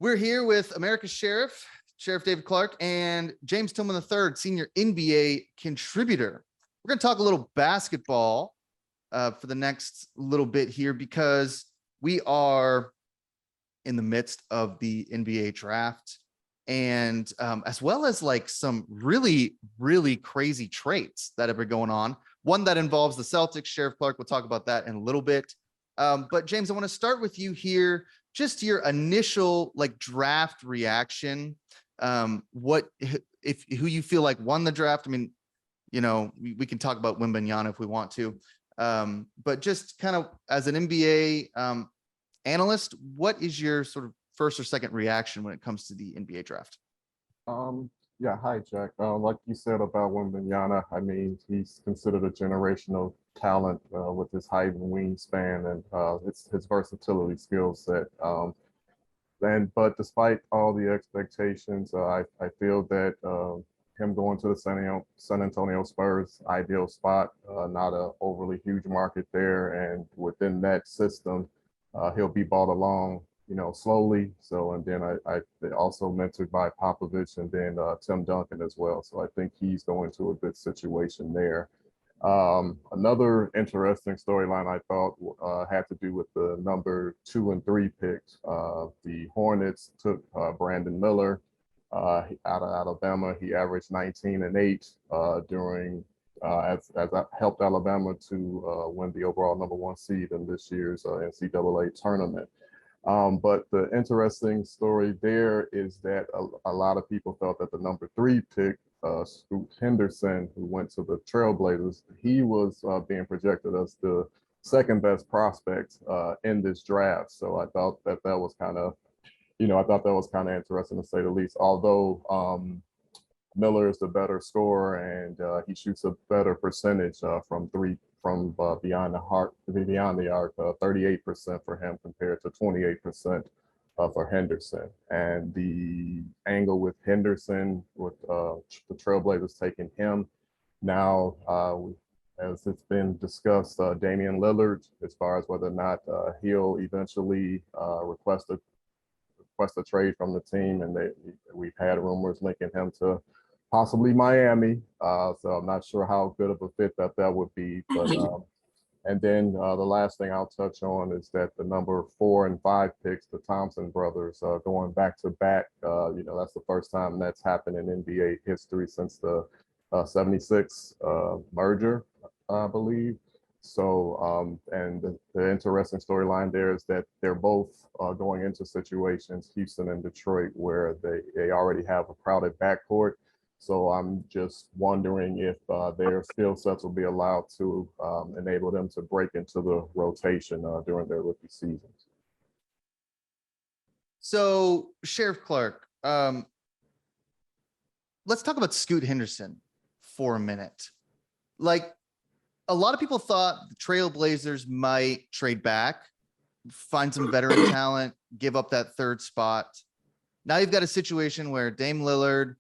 We're here with America's Sheriff David Clark, and James Tillman III, senior NBA contributor. We're going to talk a little basketball for the next little bit here, because we are in the midst of the NBA draft, and as well as like some really, really crazy trades that have been going on. One that involves the Celtics. Sheriff Clark, we'll talk about that in a little bit. But James, I want to start with you here. Just your initial like draft reaction. Who you feel like won the draft? I mean, you know, we can talk about Wembanyama if we want to, but just kind of as an NBA analyst, what is your sort of first or second reaction when it comes to the NBA draft? Yeah, hi, Jack. Like you said about Wembanyama, I mean, he's considered a generational talent with his height and wingspan and his versatility skill set. But despite all the expectations, I feel that him going to the San Antonio Spurs, ideal spot, not a overly huge market there, and within that system, he'll be brought along, you know, slowly. So, and then I also mentored by Popovich and then Tim Duncan as well. So I think he's going to a good situation there. Another interesting storyline I thought had to do with the number 2 and 3 picks. The Hornets took Brandon Miller out of Alabama. He averaged 19 and 8 during as I helped Alabama to win the overall number 1 seed in this year's NCAA tournament. But the interesting story there is that a lot of people felt that the number 3 pick, Scoot Henderson, who went to the Trailblazers, he was being projected as the second best prospect in this draft. So I thought that was kind of, I thought that was kind of interesting to say the least. Although Miller is the better scorer and he shoots a better percentage from beyond the arc, 38% for him compared to 28% for Henderson. And the angle with Henderson, with the Trailblazers taking him now, as it's been discussed, Damian Lillard, as far as whether or not he'll eventually request a trade from the team, and we've had rumors linking him to possibly Miami. So I'm not sure how good of a fit that would be. But and then the last thing I'll touch on is that the number 4 and 5 picks, the Thompson brothers, going back to back. That's the first time that's happened in NBA history since the 76 merger, I believe. So, and the interesting storyline there is that they're both going into situations, Houston and Detroit, where they already have a crowded backcourt. So I'm just wondering if their skill sets will be allowed to enable them to break into the rotation during their rookie seasons. So, Sheriff Clark, let's talk about Scoot Henderson for a minute. Like, a lot of people thought the Trailblazers might trade back, find some veteran talent, give up that 3rd spot. Now you've got a situation where Dame Lillard,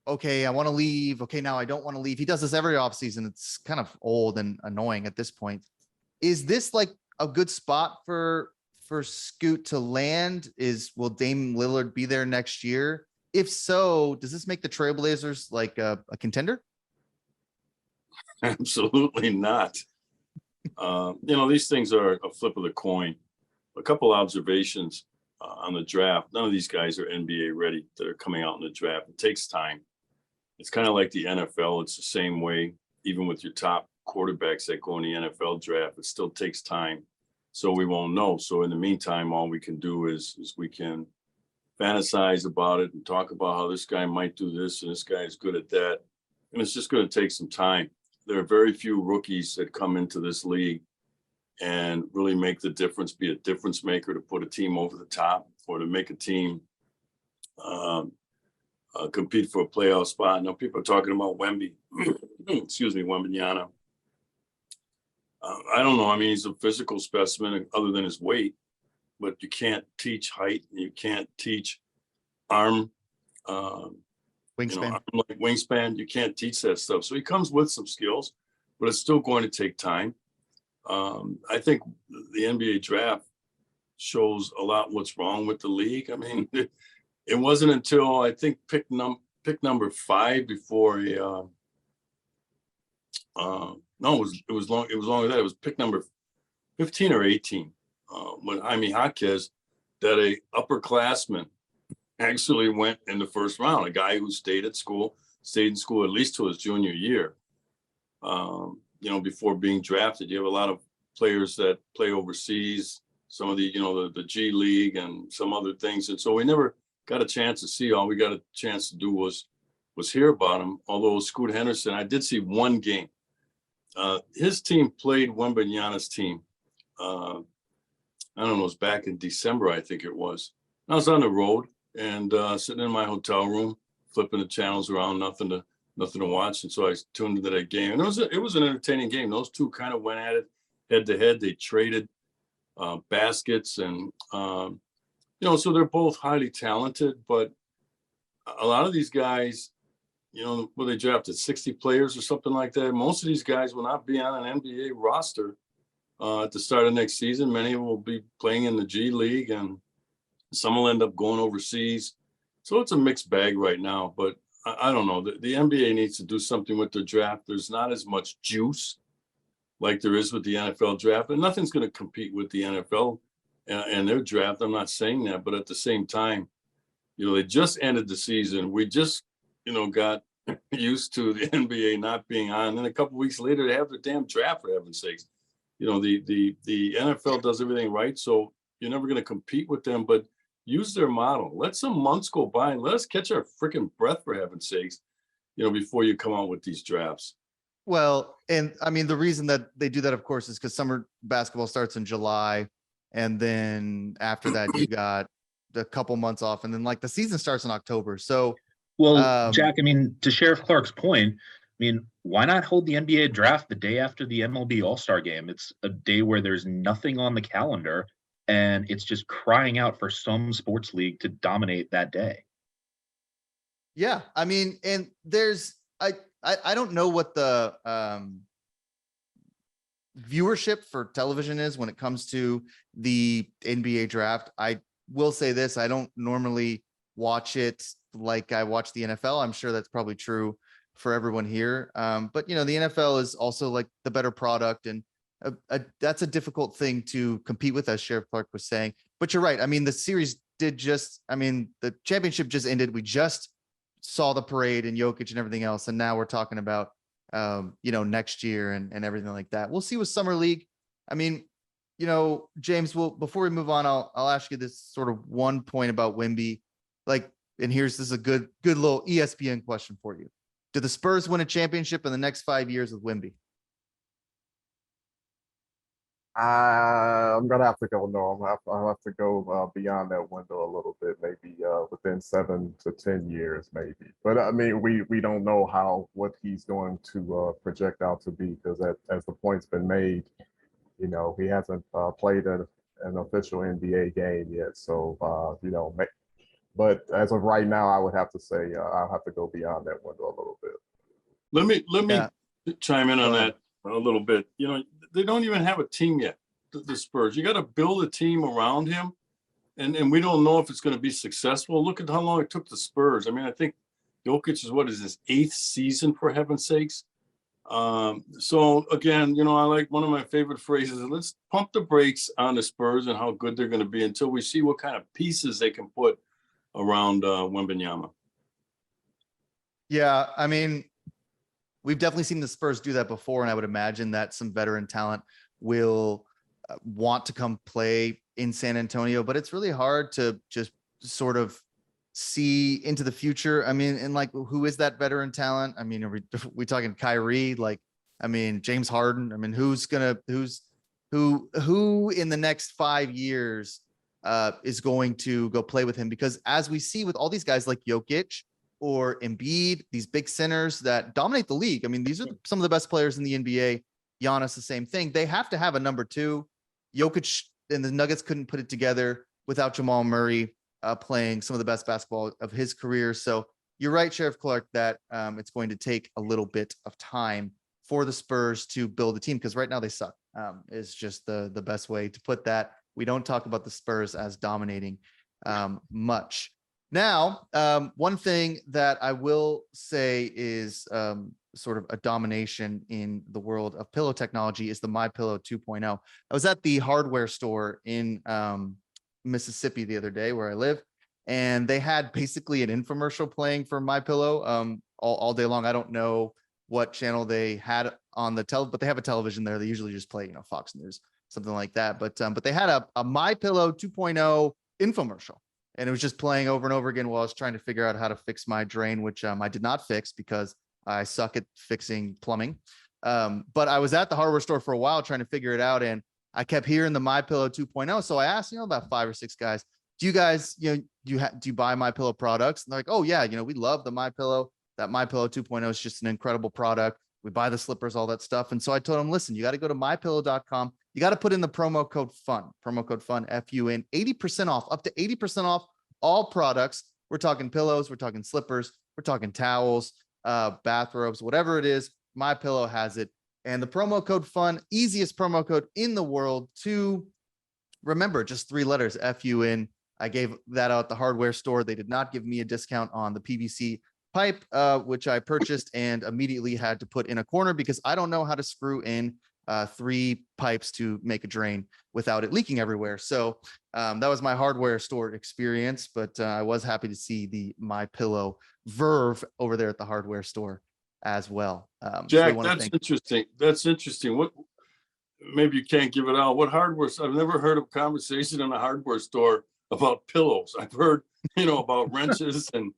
okay, I want to leave. Okay, now I don't want to leave. He does this every offseason. It's kind of old and annoying at this point. Is this like a good spot for Scoot to land? Will Dame Lillard be there next year? If so, does this make the Trailblazers like a contender? Absolutely not. These things are a flip of the coin. A couple observations on the draft. None of these guys are NBA ready that are coming out in the draft. It takes time. It's kind of like the NFL. It's the same way, even with your top quarterbacks that go in the NFL draft. It still takes time. So we won't know. So in the meantime, all we can do is we can fantasize about it and talk about how this guy might do this and this guy is good at that. And it's just going to take some time. There are very few rookies that come into this league and really make the difference, be a difference maker to put a team over the top or to make a team compete for a playoff spot. Now people are talking about Wembanyama. I don't know. I mean, he's a physical specimen other than his weight, but you can't teach height. You can't teach arm. Wingspan. Wingspan, you can't teach that stuff. So he comes with some skills, but it's still going to take time. I think the NBA draft shows a lot what's wrong with the league. I mean, it wasn't until I think pick number 5 before a no, it was longer than that. It was pick number 15 or 18 when Jaime Jaquez, that a upperclassman actually went in the first round. A guy who stayed in school at least till his junior year. Before being drafted. You have a lot of players that play overseas, some of the the G League and some other things, and so we never got a chance to see. All we got a chance to do was hear about him. Although Scoot Henderson, I did see one game. His team played Wembanyama's team. I don't know, it was back in December, I think it was. I was on the road and sitting in my hotel room, flipping the channels around, nothing to watch, and so I tuned into that game, and it was an entertaining game. Those two kind of went at it head to head. They traded baskets, and so they're both highly talented. But a lot of these guys, were they drafted 60 players or something like that? Most of these guys will not be on an NBA roster at the start of next season. Many of them will be playing in the G League, and some will end up going overseas. So it's a mixed bag right now, but I don't know. The NBA needs to do something with their draft. There's not as much juice like there is with the NFL draft, and nothing's going to compete with the NFL and their draft. I'm not saying that, but at the same time, they just ended the season. We just, got used to the NBA not being on. And then a couple of weeks later, they have their damn draft, for heaven's sakes. The NFL does everything right, so you're never going to compete with them, but use their model. Let some months go by and let us catch our freaking breath, for heaven's sakes, before you come out with these drafts. Well, and I mean, the reason that they do that, of course, is because summer basketball starts in July. And then after that, you got a couple months off. And then the season starts in October. So, well, Jack, I mean, to Sheriff Clark's point, I mean, why not hold the NBA draft the day after the MLB All-Star game? It's a day where there's nothing on the calendar, and it's just crying out for some sports league to dominate that day. Yeah, I mean, and I don't know what the viewership for television is when it comes to the NBA draft. I will say this: I don't normally watch it like I watch the NFL. I'm sure that's probably true for everyone here. But the NFL is also the better product, and that's a difficult thing to compete with, as Sheriff Clark was saying. But you're right. I mean, the series the championship just ended. We just saw the parade and Jokic and everything else. And now we're talking about, next year and everything like that. We'll see with Summer League. I mean, James, before we move on, I'll ask you this sort of one point about Wemby. And this is a good little ESPN question for you. Do the Spurs win a championship in the next 5 years with Wemby? I'm gonna have to go no. I'll have to go beyond that window a little bit, maybe within 7 to 10 years, maybe. But I mean, we don't know what he's going to project out to be, because as the point's been made, he hasn't played an official NBA game yet. So but as of right now, I would have to say I'll have to go beyond that window a little bit. Let me chime in on that a little bit. They don't even have a team yet, the Spurs. You got to build a team around him, and we don't know if it's going to be successful. Look at how long it took the Spurs. I mean, I think Jokic is his 8th season, for heaven's sakes. So again, I like one of my favorite phrases: let's pump the brakes on the Spurs and how good they're going to be until we see what kind of pieces they can put around Wembanyama. Yeah, I mean, we've definitely seen the Spurs do that before, and I would imagine that some veteran talent will want to come play in San Antonio, but it's really hard to just sort of see into the future. I mean, and who is that veteran talent? I mean, are we talking Kyrie? James Harden? I mean, who in the next 5 years is going to go play with him? Because as we see with all these guys like Jokic or Embiid, these big centers that dominate the league. I mean, these are some of the best players in the NBA. Giannis, the same thing. They have to have a number 2. Jokic and the Nuggets couldn't put it together without Jamal Murray playing some of the best basketball of his career. So you're right, Sheriff Clark, that it's going to take a little bit of time for the Spurs to build a team, because right now they suck. Is just the best way to put that. we don't talk about the Spurs as dominating much. Now, one thing that I will say is sort of a domination in the world of pillow technology is the MyPillow 2.0. I was at the hardware store in Mississippi the other day where I live, and they had basically an infomercial playing for MyPillow all day long. I don't know what channel they had on the but they have a television there. They usually just play, Fox News, something like that. But they had a MyPillow 2.0 infomercial, and it was just playing over and over again while I was trying to figure out how to fix my drain, which I did not fix because I suck at fixing plumbing. But I was at the hardware store for a while trying to figure it out, and I kept hearing the MyPillow 2.0. So I asked, about 5 or 6 guys, do you guys, do you buy MyPillow products? And they're like, oh yeah, we love the MyPillow. That MyPillow 2.0 is just an incredible product. We buy the slippers, all that stuff. And so I told them, listen, you got to go to mypillow.com. You got to put in the promo code FUN, FUN, 80% off, up to 80% off all products. We're talking pillows, we're talking slippers, we're talking towels, bathrobes, whatever it is. MyPillow has it. And the promo code FUN, easiest promo code in the world to remember, just 3 letters, FUN. I gave that out at the hardware store. They did not give me a discount on the PVC pipe, which I purchased and immediately had to put in a corner because I don't know how to screw in 3 pipes to make a drain without it leaking everywhere. So that was my hardware store experience, but I was happy to see the MyPillow Verve over there at the hardware store as well. Jack, that's interesting. That's interesting. What, maybe you can't give it out. What hardware? I've never heard of a conversation in a hardware store about pillows. I've heard, about wrenches and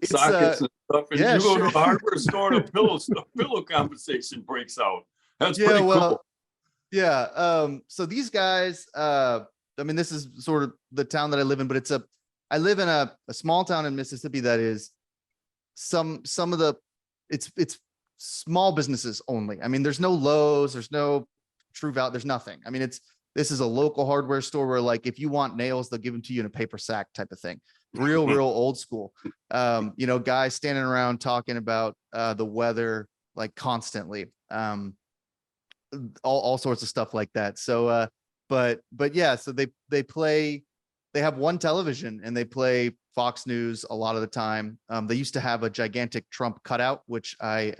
sockets and stuff. And you go to a hardware store and a pillow conversation breaks out. That's pretty cool. Yeah. So these guys, this is sort of the town that I live in, but I live in a small town in Mississippi that is some of the, it's small businesses only. There's no Lowe's, there's no True Value, there's nothing. This is a local hardware store where, like, if you want nails, they'll give them to you in a paper sack type of thing. Real old school. Guys standing around talking about the weather, like, constantly. All sorts of stuff like that. So, but yeah, so they have one television and they play Fox News a lot of the time. They used to have a gigantic Trump cutout, which I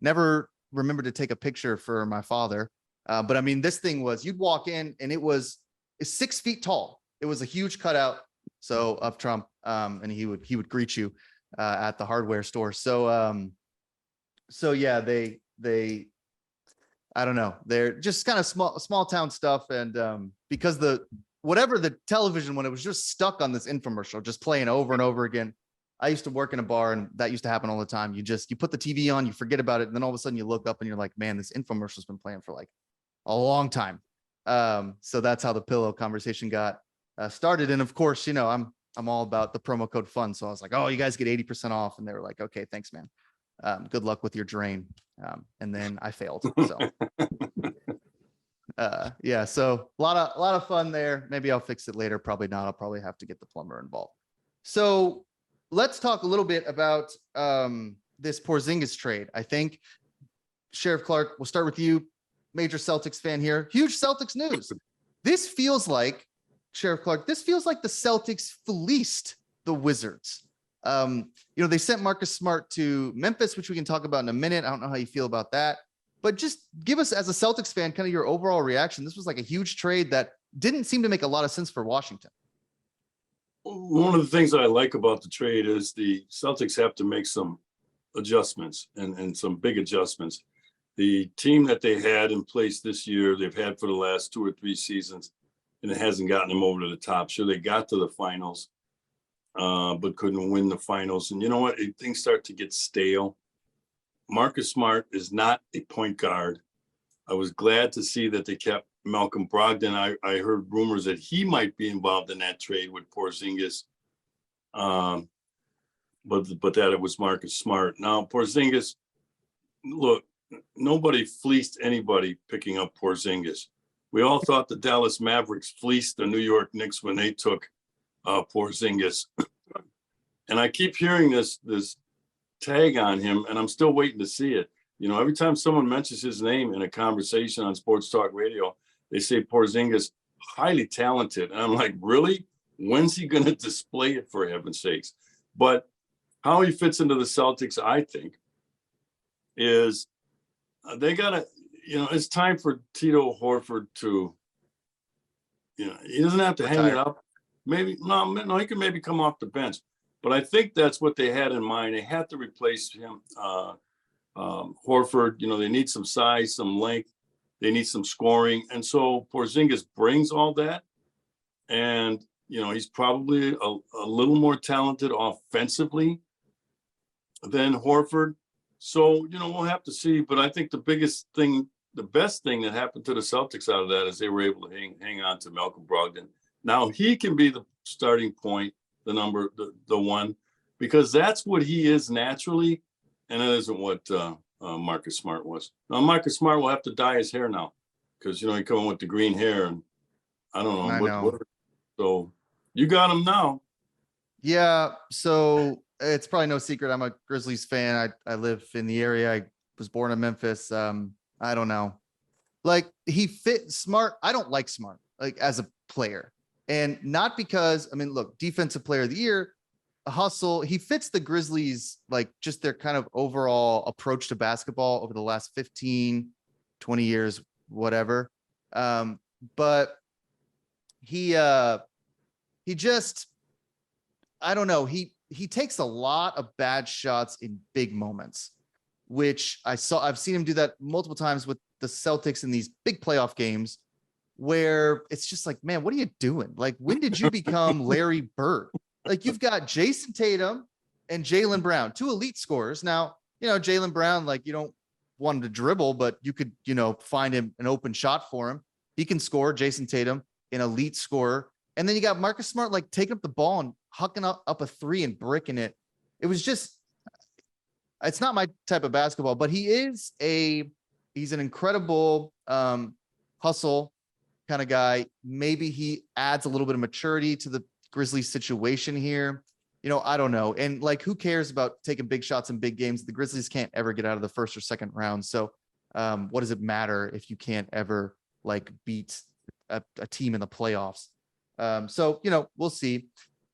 never remembered to take a picture for my father. But this thing was, you'd walk in and it's 6 feet tall. It was a huge cutout. So of Trump, and he would greet you at the hardware store. So yeah, they I don't know. They're just kind of small town stuff. And because whatever the television, when it was just stuck on this infomercial, just playing over and over again. I used to work in a bar and that used to happen all the time. You put the TV on, you forget about it. And then all of a sudden you look up and you're like, man, this infomercial's been playing for like a long time. So that's how the pillow conversation got started. And of course, I'm all about the promo code FUN. So I was like, oh, you guys get 80% off. And they were like, okay, thanks, man. Good luck with your drain. And then I failed. So yeah, so a lot of fun there. Maybe I'll fix it later. Probably not. I'll probably have to get the plumber involved. So let's talk a little bit about this Porzingis trade. I think, Sheriff Clark, we'll start with you. Major Celtics fan here. Huge Celtics news. This feels like, Sheriff Clark, the Celtics fleeced the Wizards. They sent Marcus Smart to Memphis, which we can talk about in a minute. I don't know how you feel about that, but just give us, as a Celtics fan, kind of your overall reaction. This was like a huge trade that didn't seem to make a lot of sense for Washington. One of the things that I like about the trade is the Celtics have to make some adjustments and some big adjustments. The team that they had in place this year, they've had for the last 2 or 3 seasons, and it hasn't gotten them over to the top. Sure, they got to the finals, but couldn't win the finals. And you know what? Things start to get stale. Marcus Smart is not a point guard. I was glad to see that they kept Malcolm Brogdon. I heard rumors that he might be involved in that trade with Porzingis, but that it was Marcus Smart. Now, Porzingis, look, nobody fleeced anybody picking up Porzingis. We all thought the Dallas Mavericks fleeced the New York Knicks when they took Porzingis. And I keep hearing this tag on him, and I'm still waiting to see it. Every time someone mentions his name in a conversation on Sports Talk Radio, they say Porzingis highly talented. And I'm like, really? When's he going to display it, for heaven's sakes? But how he fits into the Celtics, I think, is they got to, it's time for Tito Horford to, he doesn't have to hang it up. Maybe, no, he can maybe come off the bench. But I think that's what they had in mind. They had to replace him. Horford, they need some size, some length. They need some scoring. And so Porzingis brings all that. And, he's probably a little more talented offensively than Horford. So, we'll have to see. But I think the best thing that happened to the Celtics out of that is they were able to hang on to Malcolm Brogdon. Now he can be the starting point, the one, because that's what he is naturally. And that isn't what Marcus Smart was. Now, Marcus Smart will have to dye his hair now because, he come in with the green hair and I don't know. So you got him now. Yeah. So it's probably no secret. I'm a Grizzlies fan. I live in the area. I was born in Memphis. I don't know. Like he fit Smart. I don't like Smart like as a player, and not because, look, defensive player of the year, a hustle. He fits the Grizzlies, like just their kind of overall approach to basketball over the last 15, 20 years, whatever. But he just, I don't know. He takes a lot of bad shots in big moments, which I've seen him do that multiple times with the Celtics in these big playoff games where it's just like, man, what are you doing? Like, when did you become Larry Bird? Like, you've got Jason Tatum and Jaylen Brown, two elite scorers. Now, Jaylen Brown, like, you don't want him to dribble, but you could, find him an open shot for him. He can score. Jason Tatum, an elite scorer. And then you got Marcus Smart, like taking up the ball and hucking up a three and bricking it. It was just, it's not my type of basketball, but he's an incredible hustle kind of guy. Maybe he adds a little bit of maturity to the Grizzlies situation here. I don't know. And like, who cares about taking big shots in big games? The Grizzlies can't ever get out of the first or second round. So what does it matter if you can't ever like beat a team in the playoffs? So, we'll see.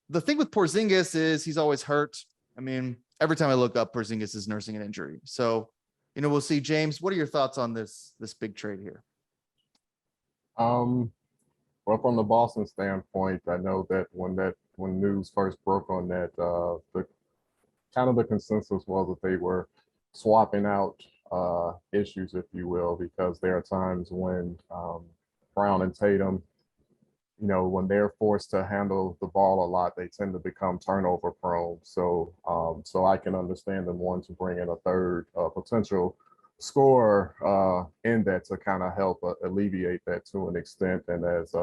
The thing with Porzingis is he's always hurt. Every time I look up, Porzingis is nursing an injury. So, we'll see. James, what are your thoughts on this big trade here? Well, from the Boston standpoint, I know that when news first broke on that, the consensus was that they were swapping out issues, if you will, because there are times when Brown and Tatum, when they're forced to handle the ball a lot, they tend to become turnover prone. So I can understand them wanting to bring in a third potential scorer in that to kind of help alleviate that to an extent. And as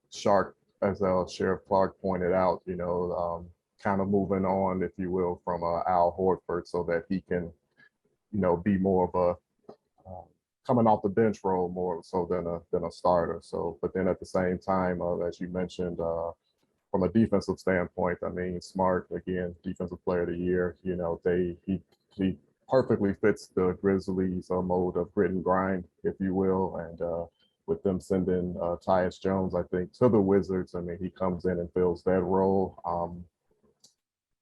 Sheriff Clark pointed out, kind of moving on, if you will, from Al Horford so that he can, be more of a coming off the bench role more so than a starter. So, but then at the same time, as you mentioned, from a defensive standpoint, Smart, again, defensive player of the year, he perfectly fits the Grizzlies mode of grit and grind, if you will. And with them sending Tyus Jones, I think, to the Wizards, he comes in and fills that role.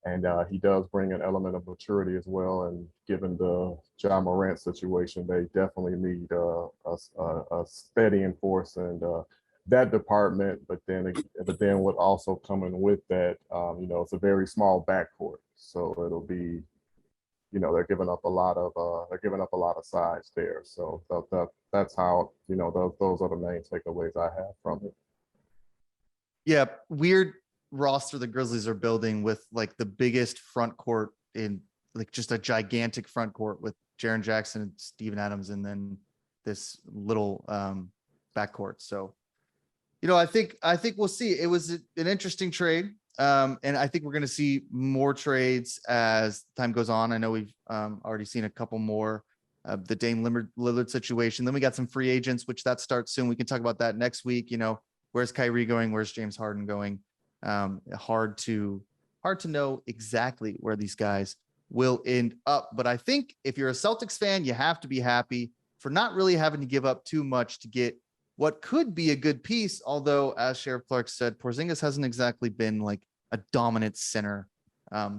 And he does bring an element of maturity as well. And given the Ja Morant situation, they definitely need a steadying force and that department. But then what also coming with that, it's a very small backcourt, so it'll be, they're giving up a lot of size there. So that's how those are the main takeaways I have from it. Yeah, weird roster the Grizzlies are building with like the biggest front court in like just a gigantic front court with Jaren Jackson and Steven Adams, and then this little backcourt. So, I think we'll see. It was an interesting trade. And I think we're going to see more trades as time goes on. I know we've already seen a couple more of the Dame Lillard situation. Then we got some free agents, which that starts soon. We can talk about that next week. Where's Kyrie going? Where's James Harden going? Hard to know exactly where these guys will end up. But I think if you're a Celtics fan, you have to be happy for not really having to give up too much to get what could be a good piece. Although, as Sheriff Clark said, Porzingis hasn't exactly been like a dominant center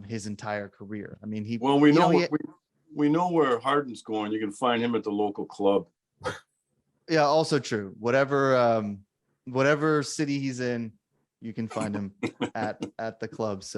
his entire career. I mean, we know where Harden's going. You can find him at the local club. Yeah, also true. Whatever city he's in, you can find him at the club. So